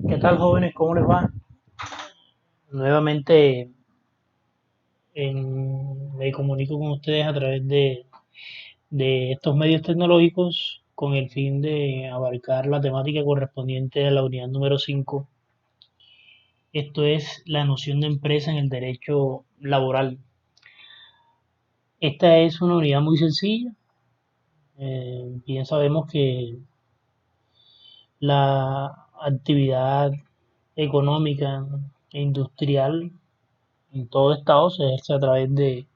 ¿Qué tal, jóvenes? ¿Cómo les va? Nuevamente me comunico con ustedes a través de estos medios tecnológicos con el fin de abarcar la temática correspondiente a la unidad número 5. Esto es la noción de empresa en el derecho laboral. Esta es una unidad muy sencilla. Bien sabemos que la actividad económica e industrial en todo estado se ejerce a través de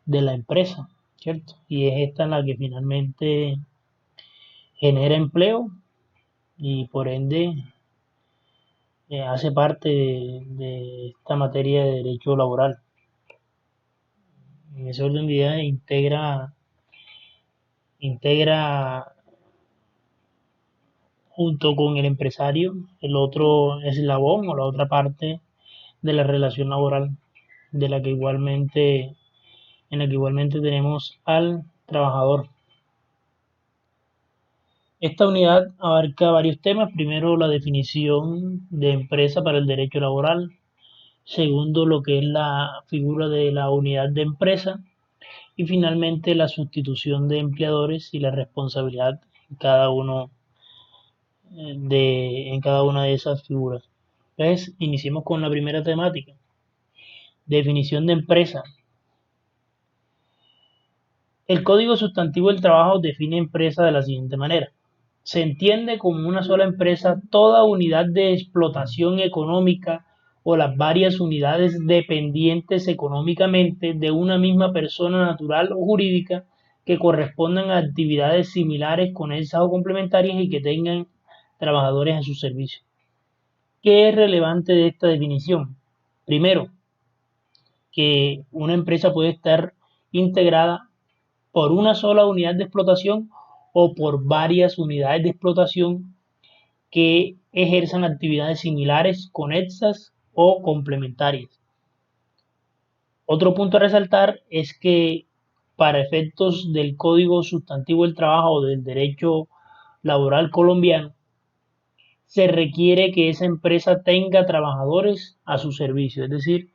la empresa, ¿cierto? Y es esta la que finalmente genera empleo y por ende hace parte de esta materia de derecho laboral. En ese orden de ideas integra junto con el empresario el otro eslabón o la otra parte de la relación laboral de la que igualmente, en la que igualmente tenemos al trabajador. Esta unidad abarca varios temas. Primero, la definición de empresa para el derecho laboral. Segundo, lo que es la figura de la unidad de empresa. Y finalmente, la sustitución de empleadores y la responsabilidad en cada en cada una de esas figuras. Entonces, iniciemos con la primera temática. Definición de empresa. El Código Sustantivo del Trabajo define empresa de la siguiente manera. Se entiende como una sola empresa toda unidad de explotación económica o las varias unidades dependientes económicamente de una misma persona natural o jurídica que correspondan a actividades similares, conexas o complementarias y que tengan trabajadores a su servicio. ¿Qué es relevante de esta definición? Primero, que una empresa puede estar integrada por una sola unidad de explotación o por varias unidades de explotación que ejerzan actividades similares, conexas o complementarias. Otro punto a resaltar es que para efectos del Código Sustantivo del Trabajo o del derecho laboral colombiano, se requiere que esa empresa tenga trabajadores a su servicio, es decir,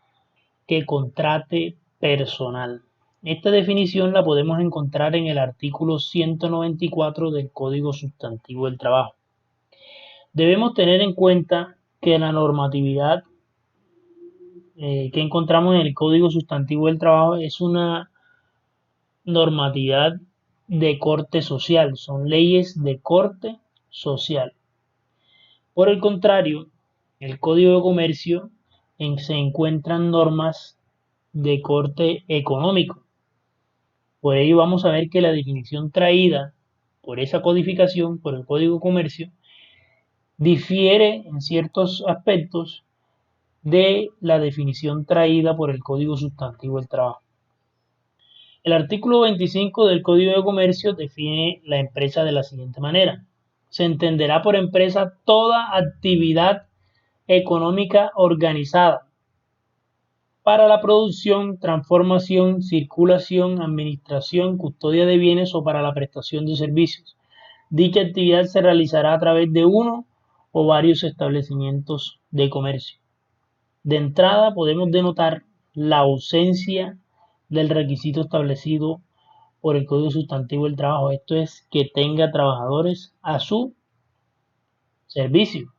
que contrate personal. Esta definición la podemos encontrar en el artículo 194 del Código Sustantivo del Trabajo. Debemos tener en cuenta que la normatividad que encontramos en el Código Sustantivo del Trabajo es una normatividad de corte social, son leyes de corte social. Por el contrario, el Código de Comercio se encuentran normas de corte económico. Por ello vamos a ver que la definición traída por esa codificación, por el Código de Comercio, difiere en ciertos aspectos de la definición traída por el Código Sustantivo del Trabajo. El artículo 25 del Código de Comercio define la empresa de la siguiente manera. Se entenderá por empresa toda actividad económica organizada para la producción, transformación, circulación, administración, custodia de bienes o para la prestación de servicios. Dicha actividad se realizará a través de uno o varios establecimientos de comercio. De entrada podemos denotar la ausencia del requisito establecido por el Código Sustantivo del Trabajo. Esto es que tenga trabajadores a su servicio.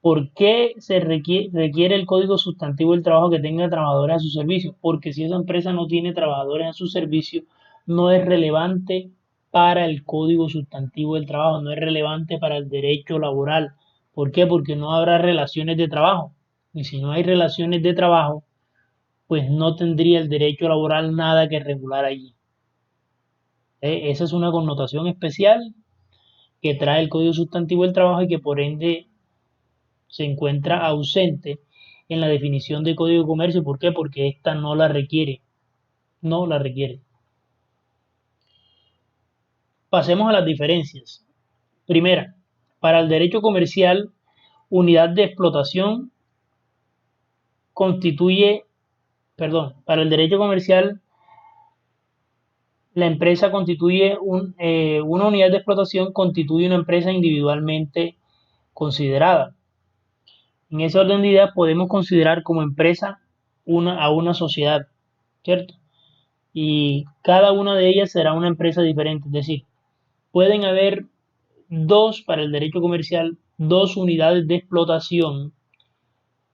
¿Por qué se requiere el Código Sustantivo del Trabajo que tenga trabajadores a su servicio? Porque si esa empresa no tiene trabajadores a su servicio, no es relevante para el Código Sustantivo del Trabajo, no es relevante para el derecho laboral. ¿Por qué? Porque no habrá relaciones de trabajo. Y si no hay relaciones de trabajo, pues no tendría el derecho laboral nada que regular allí. Esa es una connotación especial que trae el Código Sustantivo del Trabajo y que por ende se encuentra ausente en la definición de Código de Comercio. ¿Por qué? Porque esta no la requiere. No la requiere. Pasemos a las diferencias. Primera, para el derecho comercial, unidad de explotación constituye, para el derecho comercial, la empresa constituye una unidad de explotación constituye una empresa individualmente considerada. En ese orden de ideas podemos considerar como empresa a una sociedad, ¿cierto? Y cada una de ellas será una empresa diferente. Es decir, pueden haber para el derecho comercial, dos unidades de explotación,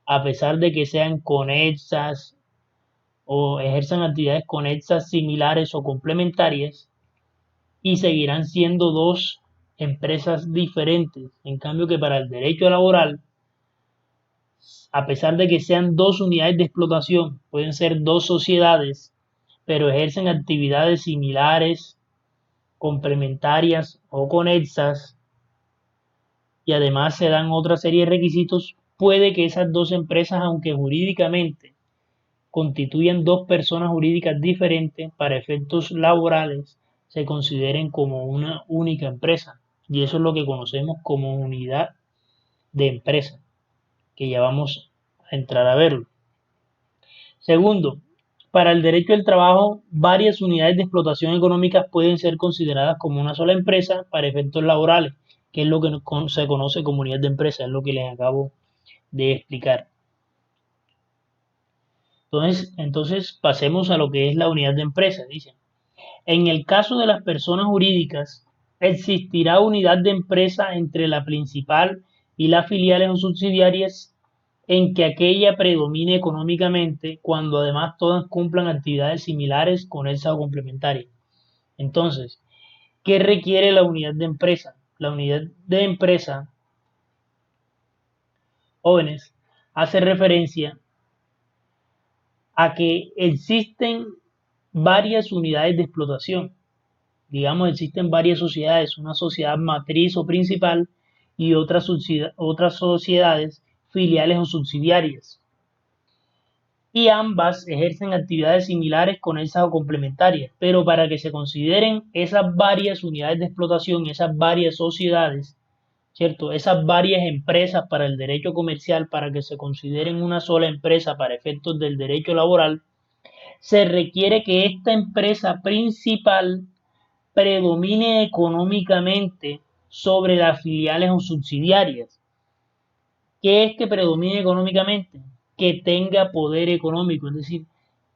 a pesar de que sean conexas o ejerzan actividades conexas, similares o complementarias, y seguirán siendo dos empresas diferentes. En cambio que para el derecho laboral, a pesar de que sean dos unidades de explotación, pueden ser dos sociedades, pero ejercen actividades similares, complementarias o conexas, y además se dan otra serie de requisitos, puede que esas dos empresas, aunque jurídicamente constituyan dos personas jurídicas diferentes, para efectos laborales se consideren como una única empresa. Y eso es lo que conocemos como unidad de empresa, que ya vamos a entrar a verlo. Segundo, para el derecho del trabajo, varias unidades de explotación económica pueden ser consideradas como una sola empresa para efectos laborales, que es lo que se conoce como unidad de empresa, es lo que les acabo de explicar. Entonces pasemos a lo que es la unidad de empresa. Dice, en el caso de las personas jurídicas, existirá unidad de empresa entre la principal y las filiales o subsidiarias en que aquella predomine económicamente cuando además todas cumplan actividades similares, conexas o complementarias. Entonces, ¿qué requiere la unidad de empresa? La unidad de empresa, jóvenes, hace referencia a que existen varias unidades de explotación. Digamos, existen varias sociedades, una sociedad matriz o principal y otras sociedades filiales o subsidiarias. Y ambas ejercen actividades similares, conexas o complementarias, pero para que se consideren esas varias unidades de explotación, esas varias sociedades, ¿cierto? Esas varias empresas para el derecho comercial, para que se consideren una sola empresa para efectos del derecho laboral, se requiere que esta empresa principal predomine económicamente sobre las filiales o subsidiarias. ¿Qué es que predomine económicamente? Que tenga poder económico, es decir,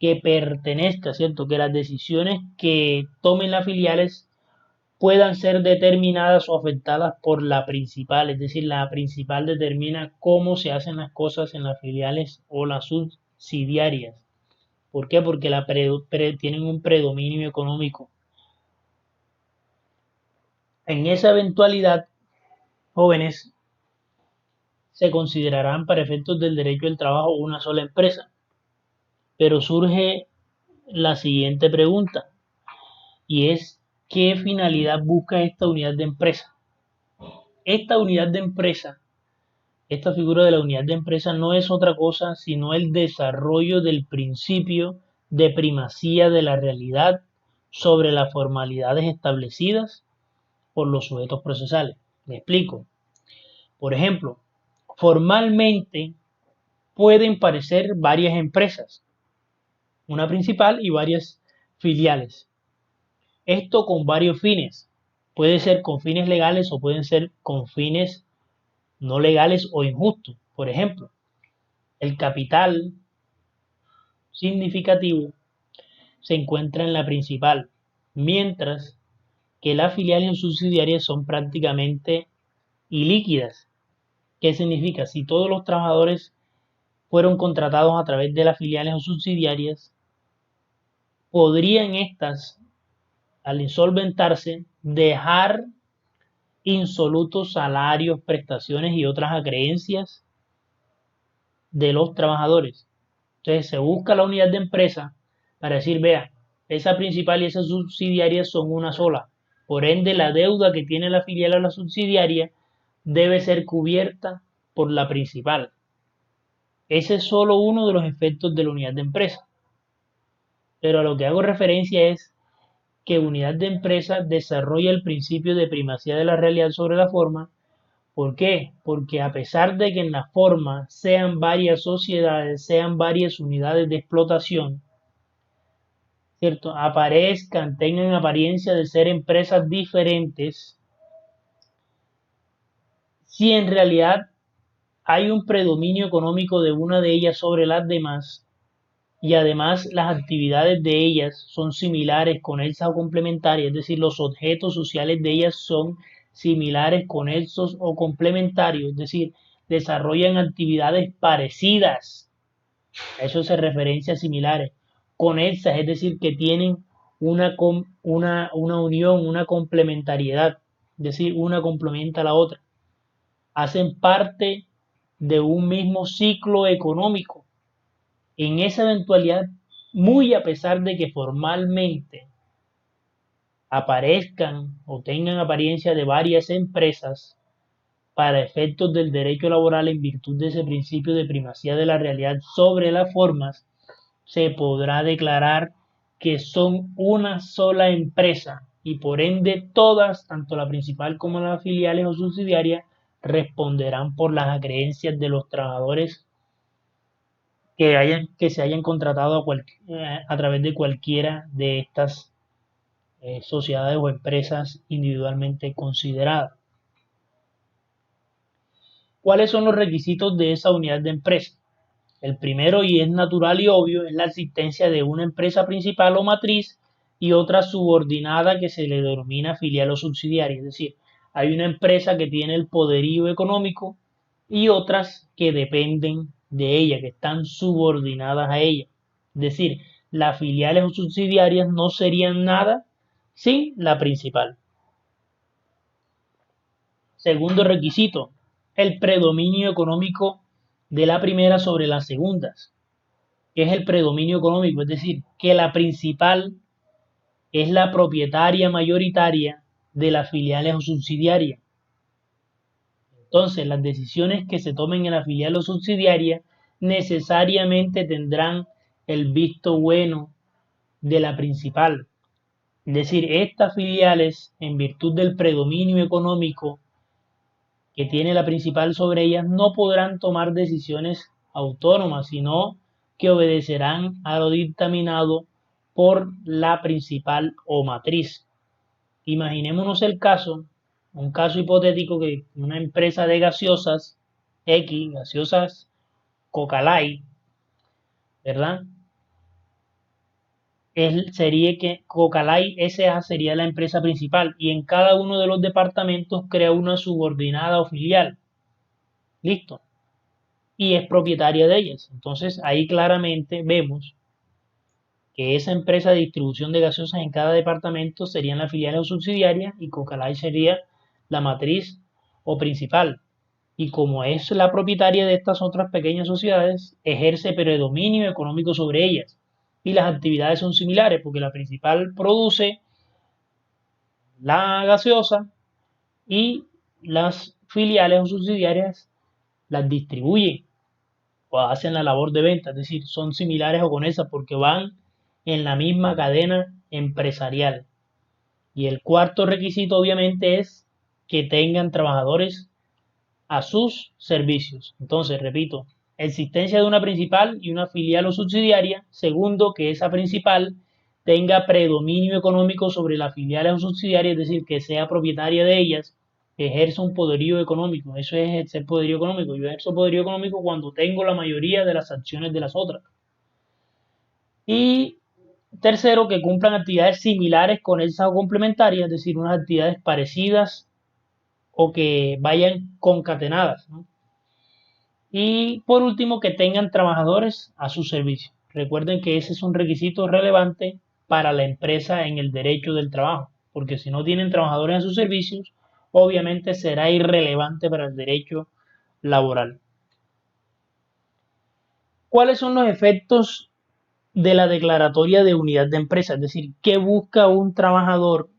que pertenezca, ¿cierto? Que las decisiones que tomen las filiales puedan ser determinadas o afectadas por la principal, es decir, la principal determina cómo se hacen las cosas en las filiales o las subsidiarias. ¿Por qué? Porque tienen un predominio económico. En esa eventualidad, jóvenes, se considerarán para efectos del derecho del trabajo una sola empresa. Pero surge la siguiente pregunta, y es, ¿qué finalidad busca esta unidad de empresa? Esta unidad de empresa, esta figura de la unidad de empresa no es otra cosa sino el desarrollo del principio de primacía de la realidad sobre las formalidades establecidas por los sujetos procesales. Me explico. Por ejemplo, formalmente pueden parecer varias empresas, una principal y varias filiales. Esto con varios fines. Puede ser con fines legales o pueden ser con fines no legales o injustos. Por ejemplo, el capital significativo se encuentra en la principal, mientras que las filiales subsidiarias son prácticamente ilíquidas. ¿Qué significa? Si todos los trabajadores fueron contratados a través de las filiales o subsidiarias, podrían estas, al insolventarse, dejar insolutos salarios, prestaciones y otras acreencias de los trabajadores. Entonces se busca la unidad de empresa para decir, vea, esa principal y esa subsidiaria son una sola. Por ende, la deuda que tiene la filial o la subsidiaria debe ser cubierta por la principal. Ese es solo uno de los efectos de la unidad de empresa. Pero a lo que hago referencia es que unidad de empresa desarrolla el principio de primacía de la realidad sobre la forma. ¿Por qué? Porque a pesar de que en la forma sean varias sociedades, sean varias unidades de explotación, ¿cierto? Aparezcan, tengan apariencia de ser empresas diferentes, si en realidad hay un predominio económico de una de ellas sobre las demás y además las actividades de ellas son similares, conexas o complementarias, es decir, los objetos sociales de ellas son similares, conexos o complementarios, es decir, desarrollan actividades parecidas, a eso se referencia a similares, conexas, es decir, que tienen una unión, una complementariedad, es decir, una complementa a la otra, hacen parte de un mismo ciclo económico. En esa eventualidad, muy a pesar de que formalmente aparezcan o tengan apariencia de varias empresas, para efectos del derecho laboral en virtud de ese principio de primacía de la realidad sobre las formas, se podrá declarar que son una sola empresa y por ende todas, tanto la principal como las filiales o subsidiarias, responderán por las acreencias de los trabajadores que se hayan contratado a través de cualquiera de estas sociedades o empresas individualmente consideradas. ¿Cuáles son los requisitos de esa unidad de empresa? El primero, y es natural y obvio, es la existencia de una empresa principal o matriz y otra subordinada que se le denomina filial o subsidiaria. Es decir, hay una empresa que tiene el poderío económico y otras que dependen de ella, que están subordinadas a ella. Es decir, las filiales o subsidiarias no serían nada sin la principal. Segundo requisito, el predominio económico de la primera sobre las segundas, que es el predominio económico, es decir, que la principal es la propietaria mayoritaria de las filiales o subsidiarias. Entonces, las decisiones que se tomen en la filial o subsidiaria necesariamente tendrán el visto bueno de la principal. Es decir, estas filiales, en virtud del predominio económico que tiene la principal sobre ellas, no podrán tomar decisiones autónomas, sino que obedecerán a lo dictaminado por la principal o matriz. Imaginémonos un caso hipotético que una empresa de gaseosas X, gaseosas Coca-Cola, ¿verdad? Sería que Coca-Cola S.A. sería la empresa principal y en cada uno de los departamentos crea una subordinada o filial. Listo. Y es propietaria de ellas. Entonces ahí claramente vemos que esa empresa de distribución de gaseosas en cada departamento serían las filiales o subsidiarias y Coca-Cola sería la matriz o principal. Y como es la propietaria de estas otras pequeñas sociedades, ejerce predominio económico sobre ellas. Y las actividades son similares porque la principal produce la gaseosa y las filiales o subsidiarias las distribuyen o hacen la labor de venta, es decir, son similares o conexas porque van en la misma cadena empresarial. Y el cuarto requisito obviamente es que tengan trabajadores a sus servicios. Entonces, repito, existencia de una principal y una filial o subsidiaria. Segundo, que esa principal tenga predominio económico sobre las filiales o subsidiarias, es decir, que sea propietaria de ellas, que ejerza un poderío económico. Eso es ejercer poderío económico. Yo ejerzo poderío económico cuando tengo la mayoría de las acciones de las otras. Y tercero, que cumplan actividades similares con esas o complementarias, es decir, unas actividades parecidas o que vayan concatenadas, ¿no? Y por último, que tengan trabajadores a su servicio. Recuerden que ese es un requisito relevante para la empresa en el derecho del trabajo, porque si no tienen trabajadores a sus servicios, obviamente será irrelevante para el derecho laboral. ¿Cuáles son los efectos de la declaratoria de unidad de empresa? Es decir, ¿qué busca un trabajador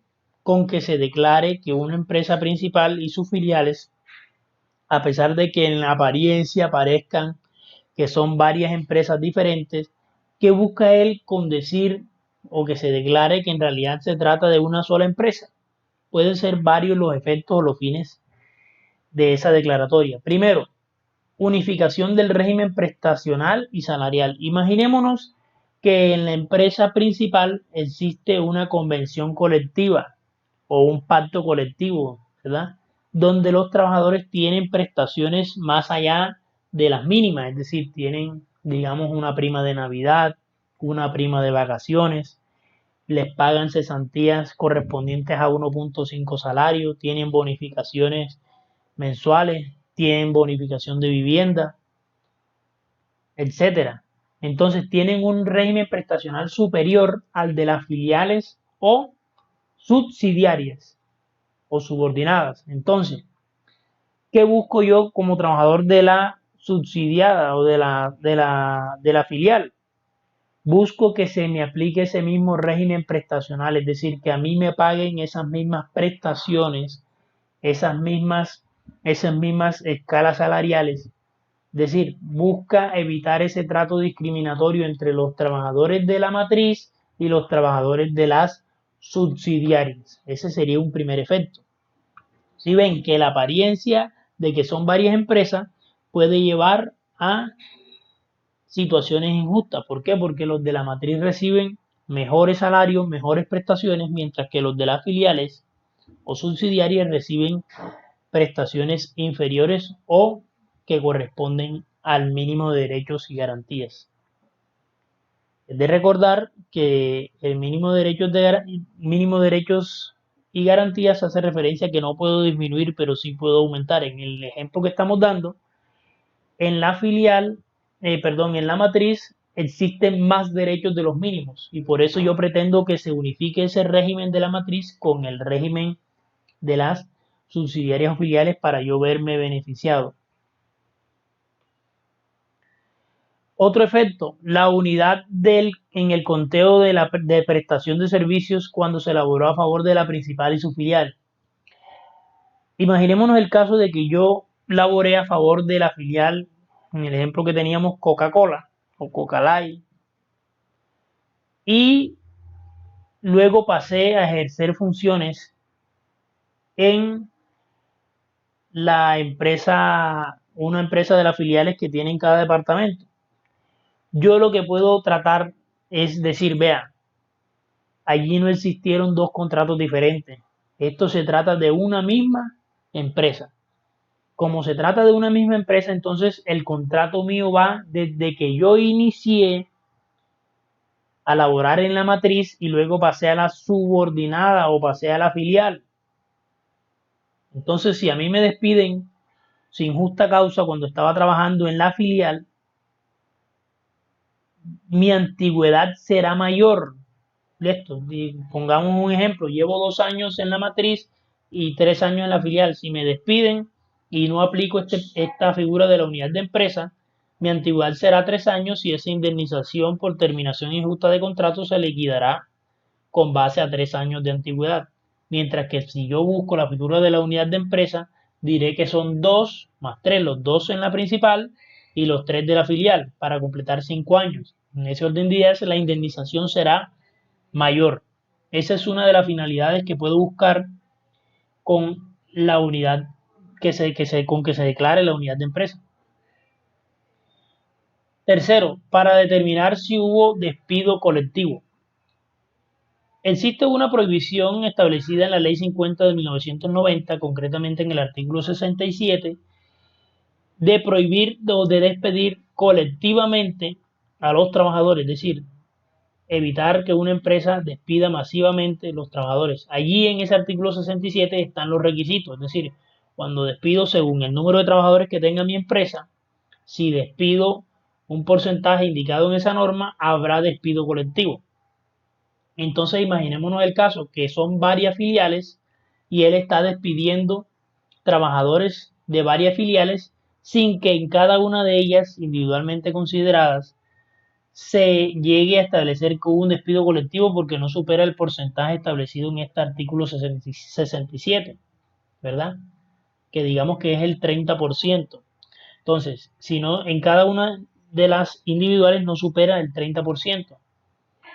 con que se declare que una empresa principal y sus filiales, a pesar de que en la apariencia parezcan que son varias empresas diferentes, que busca él con decir o que se declare que en realidad se trata de una sola empresa? Pueden ser varios los efectos o los fines de esa declaratoria. Primero, unificación del régimen prestacional y salarial. Imaginémonos que en la empresa principal existe una convención colectiva o un pacto colectivo, ¿verdad? donde los trabajadores tienen prestaciones más allá de las mínimas, es decir, tienen, digamos, una prima de Navidad, una prima de vacaciones, les pagan cesantías correspondientes a 1.5 salarios, tienen bonificaciones mensuales, tienen bonificación de vivienda, etcétera. Entonces tienen un régimen prestacional superior al de las filiales o subsidiarias o subordinadas. Entonces, ¿qué busco yo como trabajador de la subsidiada o de la filial? Busco que se me aplique ese mismo régimen prestacional, es decir, que a mí me paguen esas mismas prestaciones, esas mismas escalas salariales. Es decir, busca evitar ese trato discriminatorio entre los trabajadores de la matriz y los trabajadores de las subsidiarias. Ese sería un primer efecto. Si ven que la apariencia de que son varias empresas puede llevar a situaciones injustas. ¿Por qué? Porque los de la matriz reciben mejores salarios, mejores prestaciones, mientras que los de las filiales o subsidiarias reciben prestaciones inferiores o que corresponden al mínimo de derechos y garantías. Es de recordar que el mínimo de derechos y garantías hace referencia a que no puedo disminuir, pero sí puedo aumentar. En el ejemplo que estamos dando, en la filial, en la matriz existen más derechos de los mínimos y por eso yo pretendo que se unifique ese régimen de la matriz con el régimen de las subsidiarias o filiales para yo verme beneficiado. Otro efecto, la unidad en el conteo de prestación de servicios cuando se elaboró a favor de la principal y su filial. Imaginémonos el caso de que yo laboré a favor de la filial, en el ejemplo que teníamos, Coca-Cola o Coca-Light, y luego pasé a ejercer funciones en la empresa, una empresa de las filiales que tiene en cada departamento. Yo lo que puedo tratar es decir, vea, allí no existieron dos contratos diferentes. Esto se trata de una misma empresa. Como se trata de una misma empresa, entonces el contrato mío va desde que yo inicié a laborar en la matriz y luego pasé a la subordinada o pasé a la filial. Entonces, si a mí me despiden sin justa causa cuando estaba trabajando en la filial, mi antigüedad será mayor. Esto, pongamos un ejemplo, llevo 2 años en la matriz y 3 años en la filial. Si me despiden y no aplico esta figura de la unidad de empresa, mi antigüedad será 3 años y esa indemnización por terminación injusta de contrato se liquidará con base a 3 años de antigüedad. Mientras que si yo busco la figura de la unidad de empresa, diré que son 2 más 3, los 2 en la principal y los 3 de la filial, para completar 5 años. En ese orden de ideas, la indemnización será mayor. Esa es una de las finalidades que puedo buscar con la unidad con que se declare la unidad de empresa. Tercero, para determinar si hubo despido colectivo. Existe una prohibición establecida en la Ley 50 de 1990, concretamente en el artículo 67, de prohibir o de despedir colectivamente a los trabajadores, es decir, evitar que una empresa despida masivamente los trabajadores. Allí en ese artículo 67 están los requisitos, es decir, cuando despido según el número de trabajadores que tenga mi empresa, si despido un porcentaje indicado en esa norma, habrá despido colectivo. Entonces imaginémonos el caso que son varias filiales y él está despidiendo trabajadores de varias filiales sin que en cada una de ellas, individualmente consideradas, se llegue a establecer que hubo un despido colectivo porque no supera el porcentaje establecido en este artículo 67, ¿verdad? Que digamos que es el 30%. Entonces, si no, en cada una de las individuales no supera el 30%,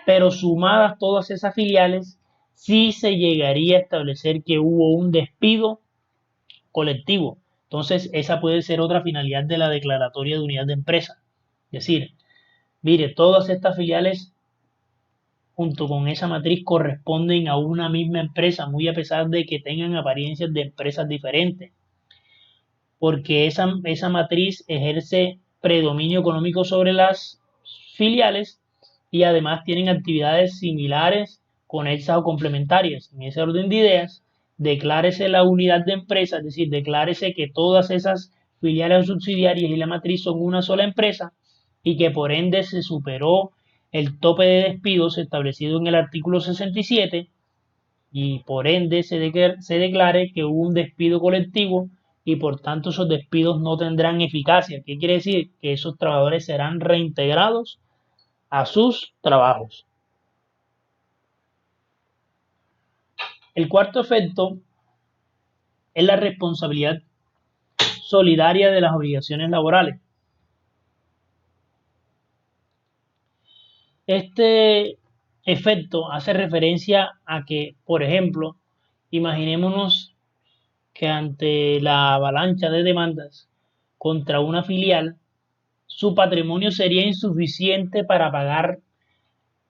pero sumadas todas esas filiales, sí se llegaría a establecer que hubo un despido colectivo. Entonces, esa puede ser otra finalidad de la declaratoria de unidad de empresa. Es decir, mire, todas estas filiales junto con esa matriz corresponden a una misma empresa, muy a pesar de que tengan apariencias de empresas diferentes, porque esa matriz ejerce predominio económico sobre las filiales y además tienen actividades similares, conexas o complementarias. En ese orden de ideas, declárese la unidad de empresa, es decir, declárese que todas esas filiales o subsidiarias y la matriz son una sola empresa y que por ende se superó el tope de despidos establecido en el artículo 67 y por ende se declare que hubo un despido colectivo y por tanto esos despidos no tendrán eficacia. ¿Qué quiere decir? Que esos trabajadores serán reintegrados a sus trabajos. El cuarto efecto es la responsabilidad solidaria de las obligaciones laborales. Este efecto hace referencia a que, por ejemplo, imaginémonos que ante la avalancha de demandas contra una filial, su patrimonio sería insuficiente para pagar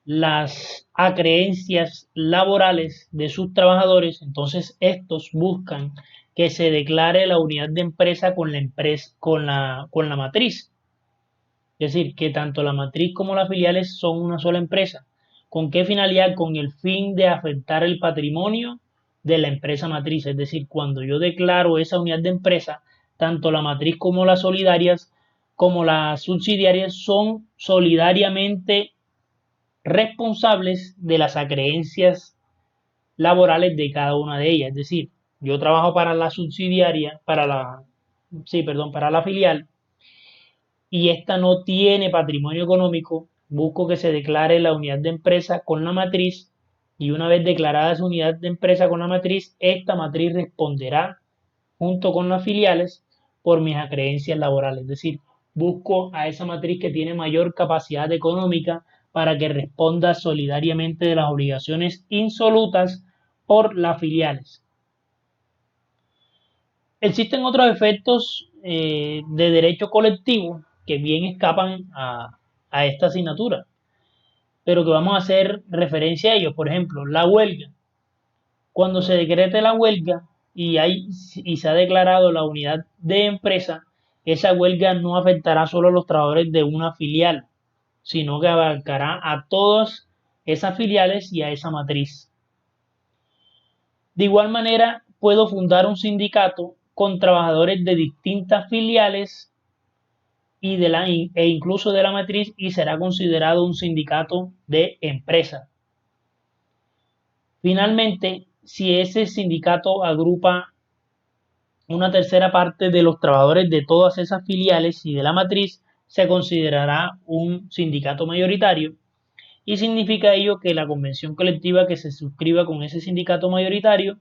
las acreencias laborales de sus trabajadores, entonces estos buscan que se declare la unidad de empresa con la empresa, con la matriz. Es decir, que tanto la matriz como las filiales son una sola empresa. ¿Con qué finalidad? Con el fin de afectar el patrimonio de la empresa matriz. Es decir, cuando yo declaro esa unidad de empresa, tanto la matriz como las solidarias, como las subsidiarias son solidariamente responsables de las acreencias laborales de cada una de ellas. Es decir, yo trabajo para la subsidiaria, para la filial, y esta no tiene patrimonio económico, busco que se declare la unidad de empresa con la matriz y una vez declarada esa unidad de empresa con la matriz, esta matriz responderá junto con las filiales por mis acreencias laborales. Es decir, busco a esa matriz que tiene mayor capacidad económica para que responda solidariamente de las obligaciones insolutas por las filiales. Existen otros efectos de derecho colectivo que bien escapan a esta asignatura, pero que vamos a hacer referencia a ellos. Por ejemplo, la huelga. Cuando se decrete la huelga y se ha declarado la unidad de empresa, esa huelga no afectará solo a los trabajadores de una filial, sino que abarcará a todas esas filiales y a esa matriz. De igual manera, puedo fundar un sindicato con trabajadores de distintas filiales e incluso de la matriz y será considerado un sindicato de empresa. Finalmente, si ese sindicato agrupa una tercera parte de los trabajadores de todas esas filiales y de la matriz, se considerará un sindicato mayoritario y significa ello que la convención colectiva que se suscriba con ese sindicato mayoritario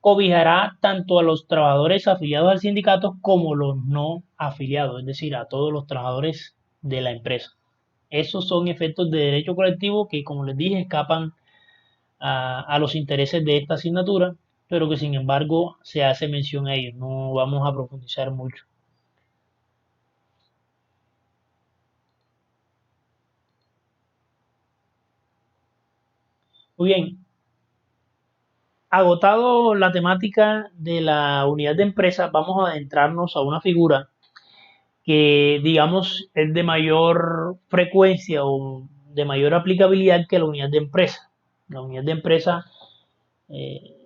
cobijará tanto a los trabajadores afiliados al sindicato como los no afiliados, es decir, a todos los trabajadores de la empresa. Esos son efectos de derecho colectivo que, como les dije, escapan a los intereses de esta asignatura, pero que sin embargo se hace mención a ellos. No vamos a profundizar mucho. Muy bien, agotado la temática de la unidad de empresa, vamos a adentrarnos a una figura que digamos es de mayor frecuencia o de mayor aplicabilidad que la unidad de empresa. La unidad de empresa, eh,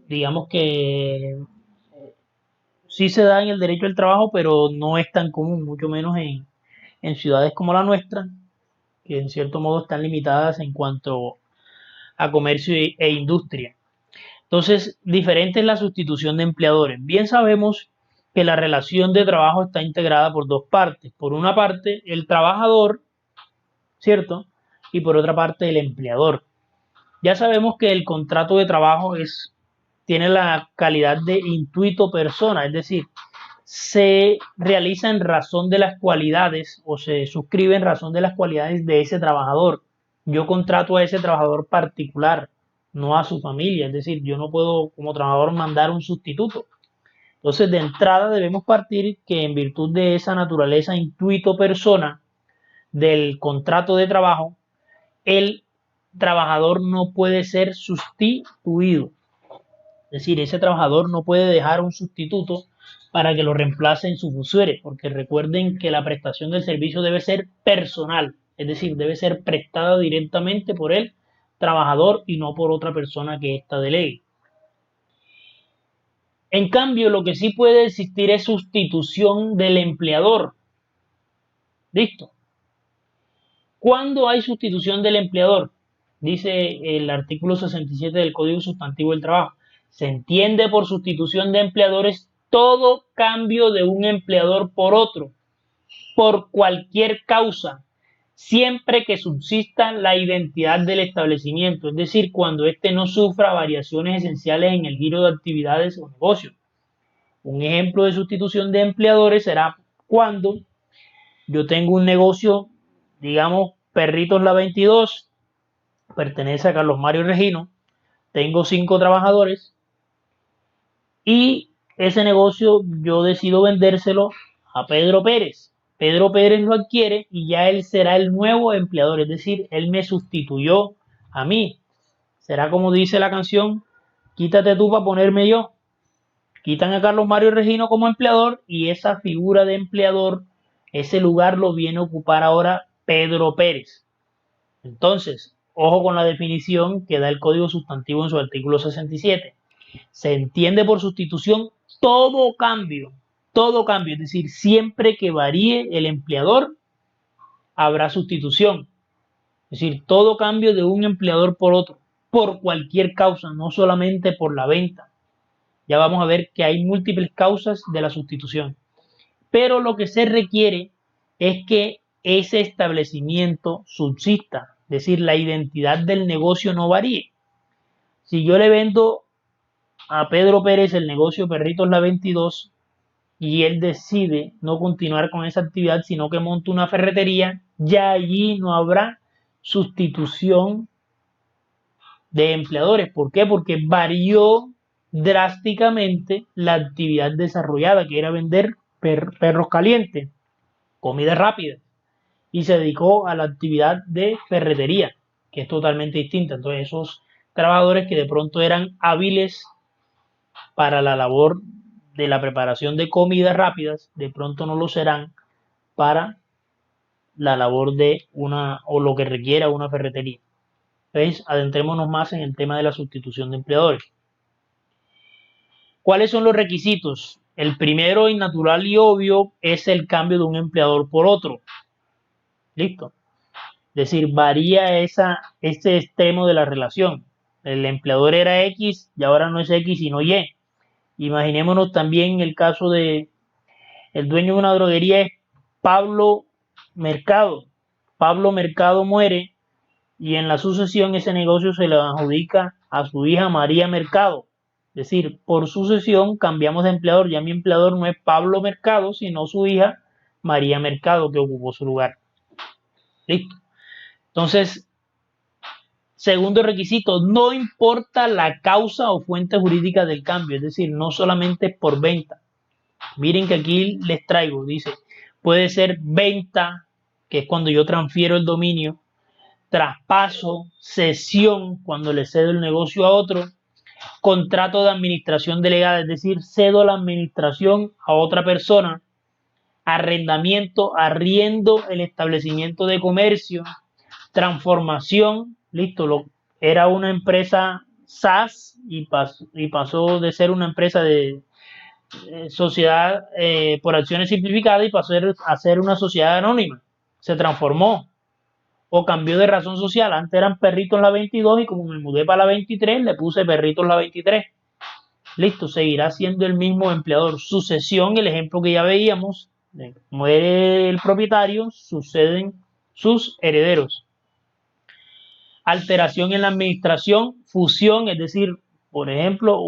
digamos que sí se da en el derecho al trabajo, pero no es tan común, mucho menos en ciudades como la nuestra, que en cierto modo están limitadas en cuanto a comercio e industria. Entonces, diferente es la sustitución de empleadores. Bien sabemos que la relación de trabajo está integrada por dos partes. Por una parte, el trabajador, ¿cierto? Y por otra parte, el empleador. Ya sabemos que el contrato de trabajo tiene la calidad de intuito persona, es decir, se realiza en razón de las cualidades o se suscribe en razón de las cualidades de ese trabajador. Yo contrato a ese trabajador particular, no a su familia, es decir, yo no puedo como trabajador mandar un sustituto. Entonces, de entrada debemos partir que en virtud de esa naturaleza intuito persona del contrato de trabajo, el trabajador no puede ser sustituido. Es decir, ese trabajador no puede dejar un sustituto para que lo reemplace en sus usuarios, porque recuerden que la prestación del servicio debe ser personal, es decir, debe ser prestada directamente por el trabajador y no por otra persona que ésta delegue. En cambio, lo que sí puede existir es sustitución del empleador. ¿Listo? ¿Cuándo hay sustitución del empleador? Dice el artículo 67 del Código Sustantivo del Trabajo. Se entiende por sustitución de empleadores todo cambio de un empleador por otro, por cualquier causa, siempre que subsista la identidad del establecimiento, es decir, cuando éste no sufra variaciones esenciales en el giro de actividades o negocios. Un ejemplo de sustitución de empleadores será cuando yo tengo un negocio, digamos, Perritos La 22, pertenece a Carlos Mario Regino, tengo 5 trabajadores y ese negocio yo decido vendérselo a Pedro Pérez. Pedro Pérez lo adquiere y ya él será el nuevo empleador, es decir, él me sustituyó a mí. Será como dice la canción, quítate tú para ponerme yo. Quitan a Carlos Mario Regino como empleador y esa figura de empleador, ese lugar lo viene a ocupar ahora Pedro Pérez. Entonces, ojo con la definición que da el Código Sustantivo en su artículo 67. Se entiende por sustitución todo cambio, es decir, siempre que varíe el empleador, habrá sustitución. Es decir, todo cambio de un empleador por otro, por cualquier causa, no solamente por la venta. Ya vamos a ver que hay múltiples causas de la sustitución. Pero lo que se requiere es que ese establecimiento subsista, es decir, la identidad del negocio no varíe. Si yo le vendo a Pedro Pérez el negocio Perritos La 22 y él decide no continuar con esa actividad, sino que monta una ferretería, ya allí no habrá sustitución de empleadores. ¿Por qué? Porque varió drásticamente la actividad desarrollada, que era vender perros calientes, comida rápida, y se dedicó a la actividad de ferretería, que es totalmente distinta. Entonces, esos trabajadores que de pronto eran hábiles para la labor de la preparación de comidas rápidas, de pronto no lo serán para la labor de una o lo que requiera una ferretería. Entonces, adentrémonos más en el tema de la sustitución de empleadores. ¿Cuáles son los requisitos? El primero y natural y obvio es el cambio de un empleador por otro. ¿Listo? Es decir, varía ese extremo de la relación. El empleador era X y ahora no es X sino Y. Imaginémonos también el caso de el dueño de una droguería es Pablo Mercado. Pablo Mercado muere y en la sucesión ese negocio se le adjudica a su hija María Mercado. Es decir, por sucesión cambiamos de empleador. Ya mi empleador no es Pablo Mercado, sino su hija María Mercado que ocupó su lugar. Listo. Entonces, segundo requisito, no importa la causa o fuente jurídica del cambio, es decir, no solamente por venta. Miren que aquí les traigo, dice, puede ser venta, que es cuando yo transfiero el dominio, traspaso, cesión, cuando le cedo el negocio a otro, contrato de administración delegada, es decir, cedo la administración a otra persona, arrendamiento, arriendo el establecimiento de comercio, transformación, listo, era una empresa SaaS y pasó de ser una empresa de sociedad por acciones simplificadas y pasó a ser una sociedad anónima. Se transformó o cambió de razón social. Antes eran Perritos La 22 y como me mudé para la 23, le puse Perritos La 23. Listo, seguirá siendo el mismo empleador. Sucesión, el ejemplo que ya veíamos, muere el propietario, suceden sus herederos. Alteración en la administración, fusión, es decir, por ejemplo,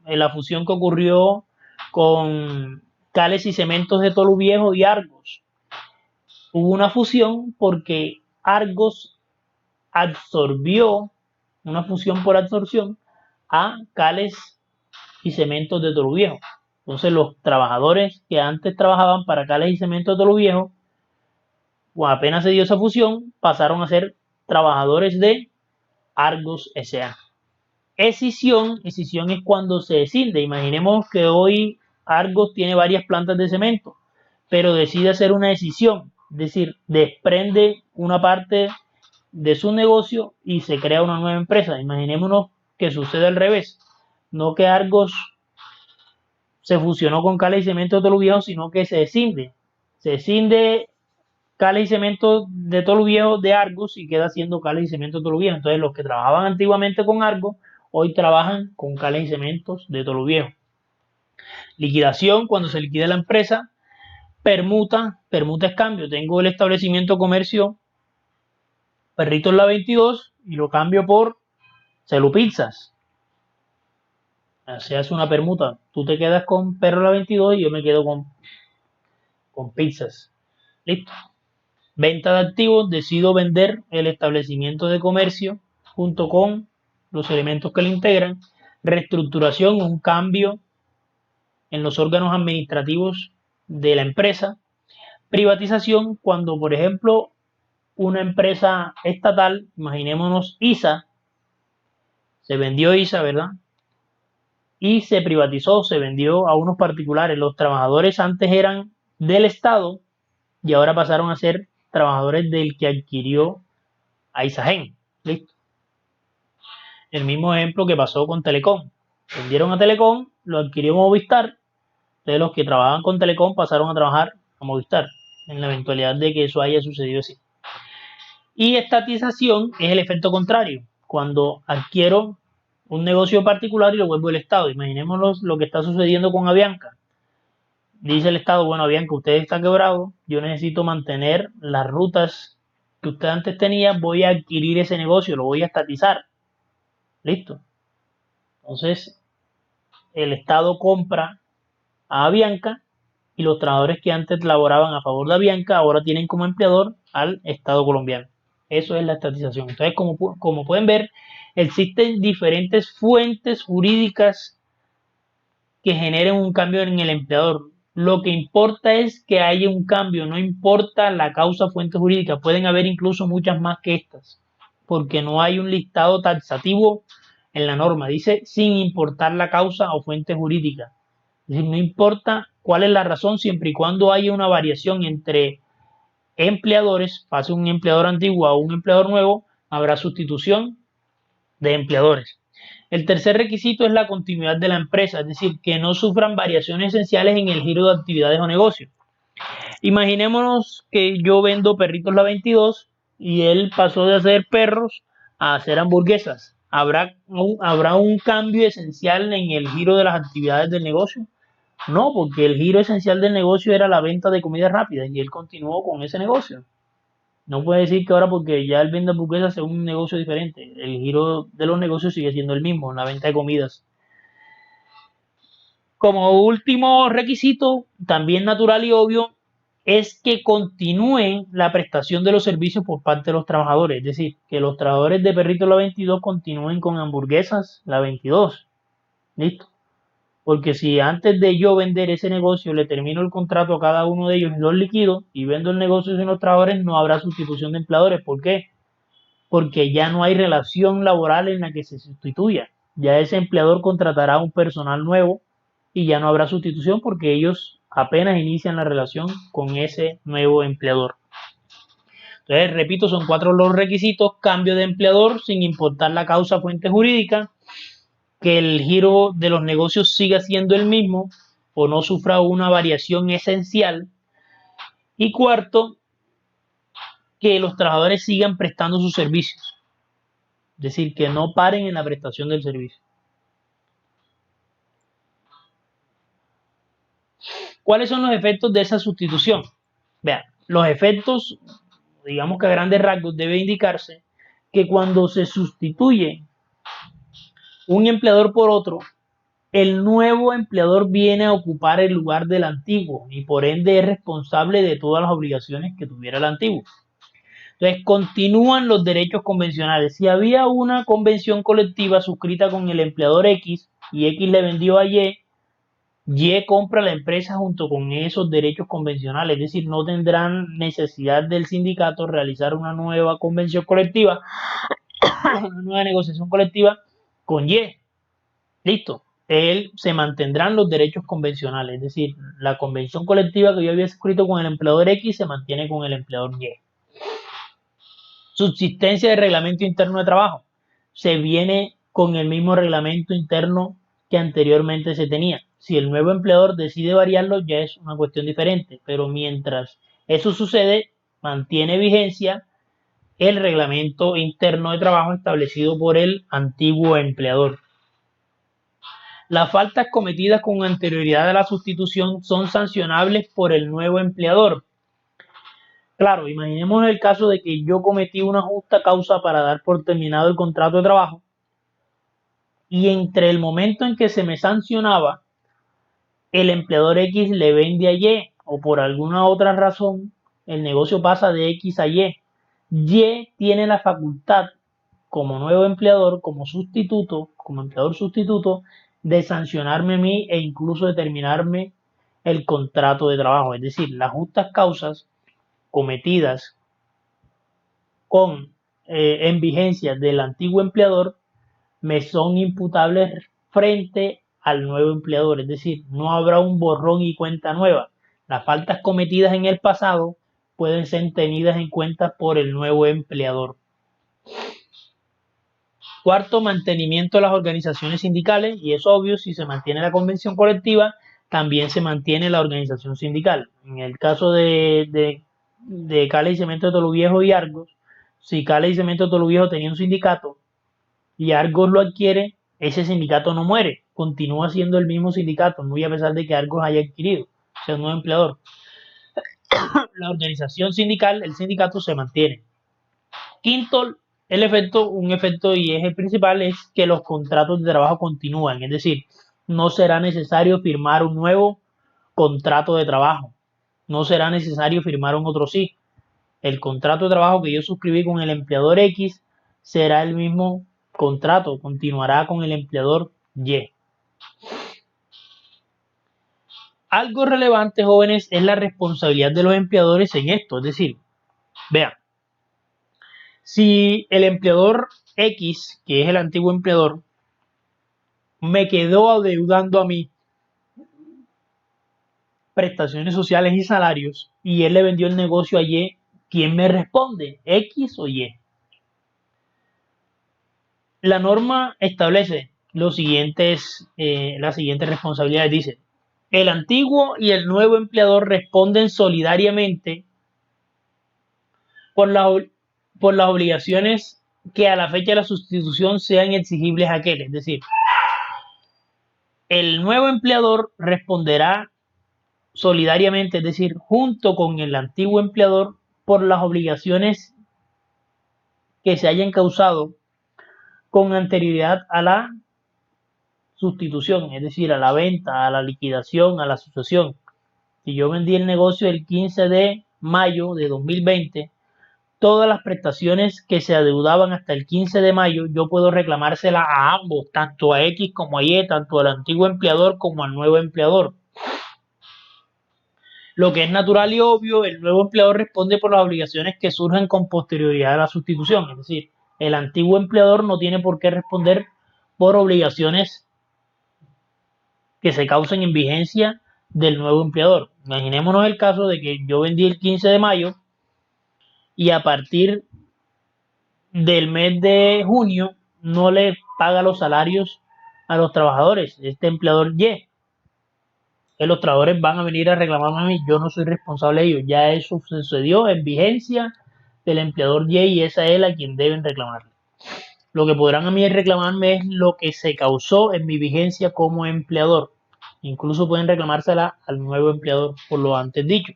en la fusión que ocurrió con Cales y Cementos de Tolú Viejo y Argos. Hubo una fusión porque Argos absorbió, una fusión por absorción, a Cales y Cementos de Tolú Viejo. Entonces los trabajadores que antes trabajaban para Cales y Cementos de Tolú Viejo, apenas se dio esa fusión, pasaron a ser trabajadores de Argos S.A. Escisión es cuando se escinde. Imaginemos que hoy Argos tiene varias plantas de cemento, pero decide hacer una escisión, es decir, desprende una parte de su negocio y se crea una nueva empresa. Imaginémonos que sucede al revés, no que Argos se fusionó con Cala y Cemento de Toluviejo, sino que se escinde Cala y Cemento de Toluviejo de Argos y queda haciendo Cala y Cemento de Toluviejo. Entonces los que trabajaban antiguamente con Argos hoy trabajan con Cala y Cementos de Toluviejo. Liquidación, cuando se liquida la empresa. Permuta es cambio. Tengo el establecimiento comercio Perritos La 22 y lo cambio por Celu Pizzas. Se hace una permuta. Tú te quedas con Perro La 22 y yo me quedo con pizzas. Listo. Venta de activos. Decido vender el establecimiento de comercio junto con los elementos que le integran. Reestructuración, un cambio en los órganos administrativos de la empresa. Privatización, cuando por ejemplo una empresa estatal, imaginémonos ISA, se vendió ISA, ¿verdad? Y se privatizó, se vendió a unos particulares. Los trabajadores antes eran del Estado y ahora pasaron a ser trabajadores del que adquirió a Isagen. ¿Listo? El mismo ejemplo que pasó con Telecom. Vendieron a Telecom, lo adquirió Movistar. Entonces los que trabajaban con Telecom pasaron a trabajar a Movistar, en la eventualidad de que eso haya sucedido así. Y estatización es el efecto contrario, cuando adquiero un negocio particular y lo vuelvo el Estado. Imaginémonos lo que está sucediendo con Avianca. Dice el Estado, bueno, Avianca, usted está quebrado, yo necesito mantener las rutas que usted antes tenía, voy a adquirir ese negocio, lo voy a estatizar. Listo. Entonces, el Estado compra a Avianca y los trabajadores que antes laboraban a favor de Avianca ahora tienen como empleador al Estado colombiano. Eso es la estatización. Entonces, como pueden ver, existen diferentes fuentes jurídicas que generen un cambio en el empleador. Lo que importa es que haya un cambio, no importa la causa fuente jurídica. Pueden haber incluso muchas más que estas, porque no hay un listado taxativo en la norma. Dice sin importar la causa o fuente jurídica. Es decir, no importa cuál es la razón, siempre y cuando haya una variación entre empleadores, pase un empleador antiguo a un empleador nuevo, habrá sustitución de empleadores. El tercer requisito es la continuidad de la empresa, es decir, que no sufran variaciones esenciales en el giro de actividades o negocios. Imaginémonos que yo vendo Perritos La 22 y él pasó de hacer perros a hacer hamburguesas. ¿Habrá un cambio esencial en el giro de las actividades del negocio? No, porque el giro esencial del negocio era la venta de comida rápida y él continuó con ese negocio. No puede decir que ahora porque ya él vende hamburguesas es un negocio diferente. El giro de los negocios sigue siendo el mismo, la venta de comidas. Como último requisito, también natural y obvio, es que continúe la prestación de los servicios por parte de los trabajadores. Es decir, que los trabajadores de Perrito La 22 continúen con hamburguesas La 22. ¿Listo? Porque si antes de yo vender ese negocio le termino el contrato a cada uno de ellos y los liquido y vendo el negocio sin los trabajadores, no habrá sustitución de empleadores. ¿Por qué? Porque ya no hay relación laboral en la que se sustituya. Ya ese empleador contratará un personal nuevo y ya no habrá sustitución porque ellos apenas inician la relación con ese nuevo empleador. Entonces, repito, son 4 los requisitos: cambio de empleador sin importar la causa fuente jurídica, que el giro de los negocios siga siendo el mismo o no sufra una variación esencial, y cuarto, que los trabajadores sigan prestando sus servicios, es decir, que no paren en la prestación del servicio. ¿Cuáles son los efectos de esa sustitución? Vean, los efectos, digamos que a grandes rasgos, debe indicarse que cuando se sustituye un empleador por otro, el nuevo empleador viene a ocupar el lugar del antiguo y por ende es responsable de todas las obligaciones que tuviera el antiguo. Entonces continúan los derechos convencionales. Si había una convención colectiva suscrita con el empleador X y X le vendió a Y, Y compra la empresa junto con esos derechos convencionales, es decir, no tendrán necesidad del sindicato realizar una nueva convención colectiva, una nueva negociación colectiva con Y. Listo. Él se mantendrán los derechos convencionales, es decir, la convención colectiva que yo había escrito con el empleador X se mantiene con el empleador Y. Subsistencia del reglamento interno de trabajo. Se viene con el mismo reglamento interno que anteriormente se tenía. Si el nuevo empleador decide variarlo, ya es una cuestión diferente, pero mientras eso sucede, mantiene vigencia el reglamento interno de trabajo establecido por el antiguo empleador. Las faltas cometidas con anterioridad a la sustitución son sancionables por el nuevo empleador. Claro, imaginemos el caso de que yo cometí una justa causa para dar por terminado el contrato de trabajo y entre el momento en que se me sancionaba, el empleador X le vende a Y o por alguna otra razón el negocio pasa de X a Y. Y tiene la facultad como nuevo empleador, como sustituto, como empleador sustituto, de sancionarme a mí e incluso de terminarme el contrato de trabajo. Es decir, las justas causas cometidas con en vigencia del antiguo empleador me son imputables frente al nuevo empleador, es decir, no habrá un borrón y cuenta nueva. Las faltas cometidas en el pasado pueden ser tenidas en cuenta por el nuevo empleador. Cuarto, mantenimiento de las organizaciones sindicales, y es obvio, si se mantiene la convención colectiva, también se mantiene la organización sindical. En el caso de Cala y Cemento de Toluviejo y Argos, si Cala y Cemento de Toluviejo tenía un sindicato y Argos lo adquiere, ese sindicato no muere, continúa siendo el mismo sindicato, muy a pesar de que Argos haya adquirido, o sea, un nuevo empleador. La organización sindical, el sindicato se mantiene. Quinto, un efecto y eje principal es que los contratos de trabajo continúan, es decir, no será necesario firmar un nuevo contrato de trabajo, no será necesario firmar un otro sí. El contrato de trabajo que yo suscribí con el empleador X será el mismo contrato, continuará con el empleador Y. Algo relevante, jóvenes, es la responsabilidad de los empleadores en esto, es decir, vean, si el empleador X, que es el antiguo empleador, me quedó adeudando a mí prestaciones sociales y salarios y él le vendió el negocio a Y, ¿quién me responde? ¿X o Y? La norma establece las siguientes responsabilidades. Dice, el antiguo y el nuevo empleador responden solidariamente por, por las obligaciones que a la fecha de la sustitución sean exigibles a aquel. Es decir, el nuevo empleador responderá solidariamente, es decir, junto con el antiguo empleador, por las obligaciones que se hayan causado con anterioridad a la sustitución, es decir, a la venta, a la liquidación, a la sucesión. Si yo vendí el negocio el 15 de mayo de 2020, todas las prestaciones que se adeudaban hasta el 15 de mayo, yo puedo reclamárselas a ambos, tanto a X como a Y, tanto al antiguo empleador como al nuevo empleador. Lo que es natural y obvio, el nuevo empleador responde por las obligaciones que surjan con posterioridad a la sustitución. Es decir, el antiguo empleador no tiene por qué responder por obligaciones que se causen en vigencia del nuevo empleador. Imaginémonos el caso de que yo vendí el 15 de mayo y a partir del mes de junio no le paga los salarios a los trabajadores, este empleador Y. Que los trabajadores van a venir a reclamarme a mí, yo no soy responsable de ello. Ya eso sucedió en vigencia del empleador Y esa es a quien deben reclamarle. Lo que podrán a mí reclamarme es lo que se causó en mi vigencia como empleador. Incluso pueden reclamársela al nuevo empleador por lo antes dicho.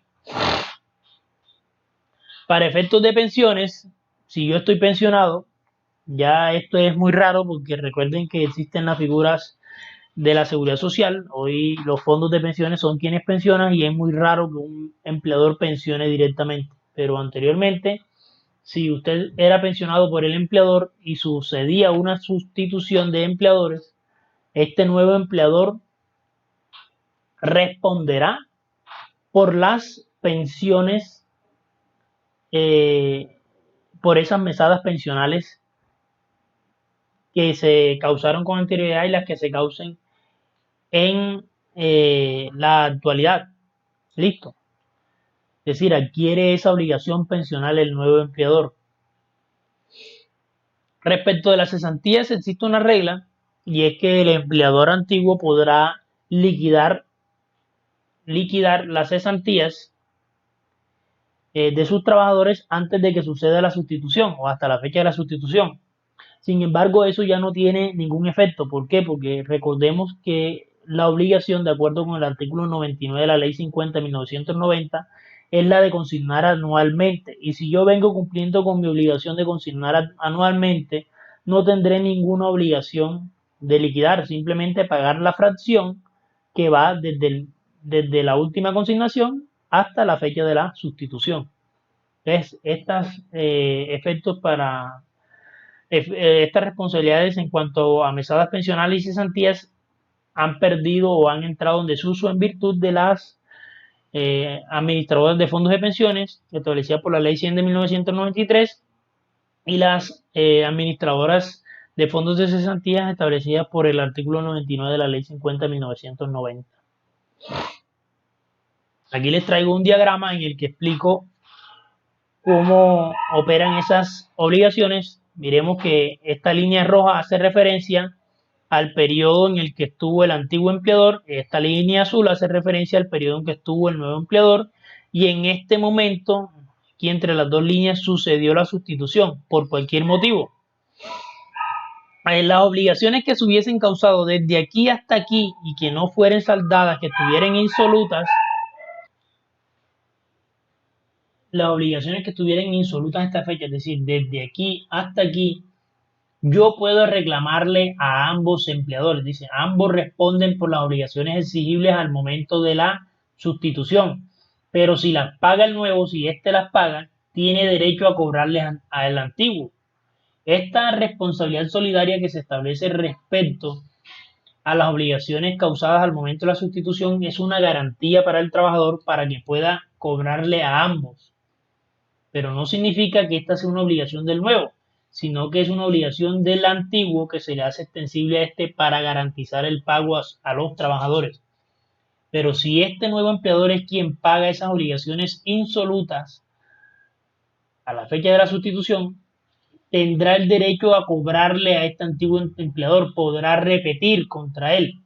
Para efectos de pensiones, si yo estoy pensionado, ya esto es muy raro porque recuerden que existen las figuras de la seguridad social. Hoy los fondos de pensiones son quienes pensionan y es muy raro que un empleador pensione directamente. Pero anteriormente, si usted era pensionado por el empleador y sucedía una sustitución de empleadores, este nuevo empleador responderá por las pensiones, eh, por esas mesadas pensionales que se causaron con anterioridad y las que se causen en la actualidad. Listo. Es decir, adquiere esa obligación pensional el nuevo empleador. Respecto de las cesantías existe una regla y es que el empleador antiguo podrá liquidar las cesantías de sus trabajadores antes de que suceda la sustitución o hasta la fecha de la sustitución. Sin embargo, eso ya no tiene ningún efecto. ¿Por qué? Porque recordemos que la obligación, de acuerdo con el artículo 99 de la Ley 50 de 1990, es la de consignar anualmente. Y si yo vengo cumpliendo con mi obligación de consignar anualmente, no tendré ninguna obligación de liquidar, simplemente pagar la fracción que va desde la última consignación hasta la fecha de la sustitución. Entonces, estos efectos estas responsabilidades en cuanto a mesadas pensionales y cesantías han perdido o han entrado en desuso en virtud de las administradoras de fondos de pensiones establecidas por la Ley 100 de 1993 y las administradoras de fondos de cesantías establecidas por el artículo 99 de la Ley 50 de 1990. Aquí les traigo un diagrama en el que explico cómo operan esas obligaciones. Miremos que esta línea roja hace referencia al periodo en el que estuvo el antiguo empleador, esta línea azul hace referencia al periodo en que estuvo el nuevo empleador y en este momento, aquí entre las dos líneas, sucedió la sustitución por cualquier motivo. Las obligaciones que se hubiesen causado desde aquí hasta aquí y que no fueran saldadas, que estuvieran insolutas, las obligaciones que estuvieran insolutas a esta fecha, es decir, desde aquí hasta aquí, yo puedo reclamarle a ambos empleadores. Dice, ambos responden por las obligaciones exigibles al momento de la sustitución. Pero si las paga el nuevo, si éste las paga, tiene derecho a cobrarles al antiguo. Esta responsabilidad solidaria que se establece respecto a las obligaciones causadas al momento de la sustitución es una garantía para el trabajador para que pueda cobrarle a ambos. Pero no significa que esta sea una obligación del nuevo, sino que es una obligación del antiguo que se le hace extensible a este para garantizar el pago a los trabajadores. Pero si este nuevo empleador es quien paga esas obligaciones insolutas a la fecha de la sustitución, tendrá el derecho a cobrarle a este antiguo empleador, podrá repetir contra él.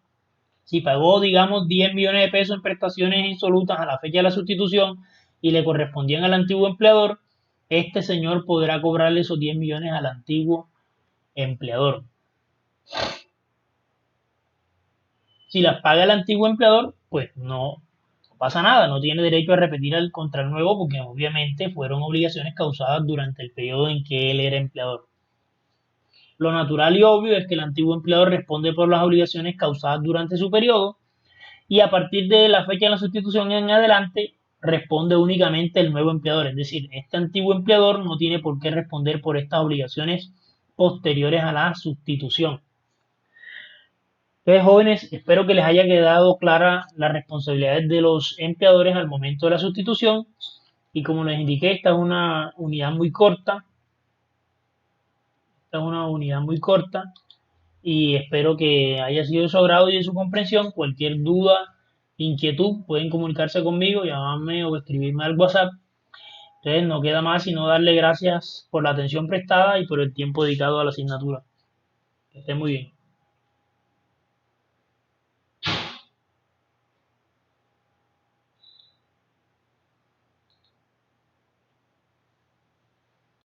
Si pagó, digamos, 10 millones de pesos en prestaciones insolutas a la fecha de la sustitución y le correspondían al antiguo empleador, este señor podrá cobrarle esos 10 millones al antiguo empleador. Si las paga el antiguo empleador, pues no pasa nada, no tiene derecho a repetir contra el nuevo porque obviamente fueron obligaciones causadas durante el periodo en que él era empleador. Lo natural y obvio es que el antiguo empleador responde por las obligaciones causadas durante su periodo y a partir de la fecha de la sustitución en adelante responde únicamente el nuevo empleador. Es decir, este antiguo empleador no tiene por qué responder por estas obligaciones posteriores a la sustitución. Entonces, jóvenes, espero que les haya quedado clara las responsabilidades de los empleadores al momento de la sustitución. Y como les indiqué, esta es una unidad muy corta. Esta es una unidad muy corta y espero que haya sido de su agrado y de su comprensión. Cualquier duda, inquietud, pueden comunicarse conmigo, llamarme o escribirme al WhatsApp. Entonces, no queda más sino darle gracias por la atención prestada y por el tiempo dedicado a la asignatura. Que estén muy bien.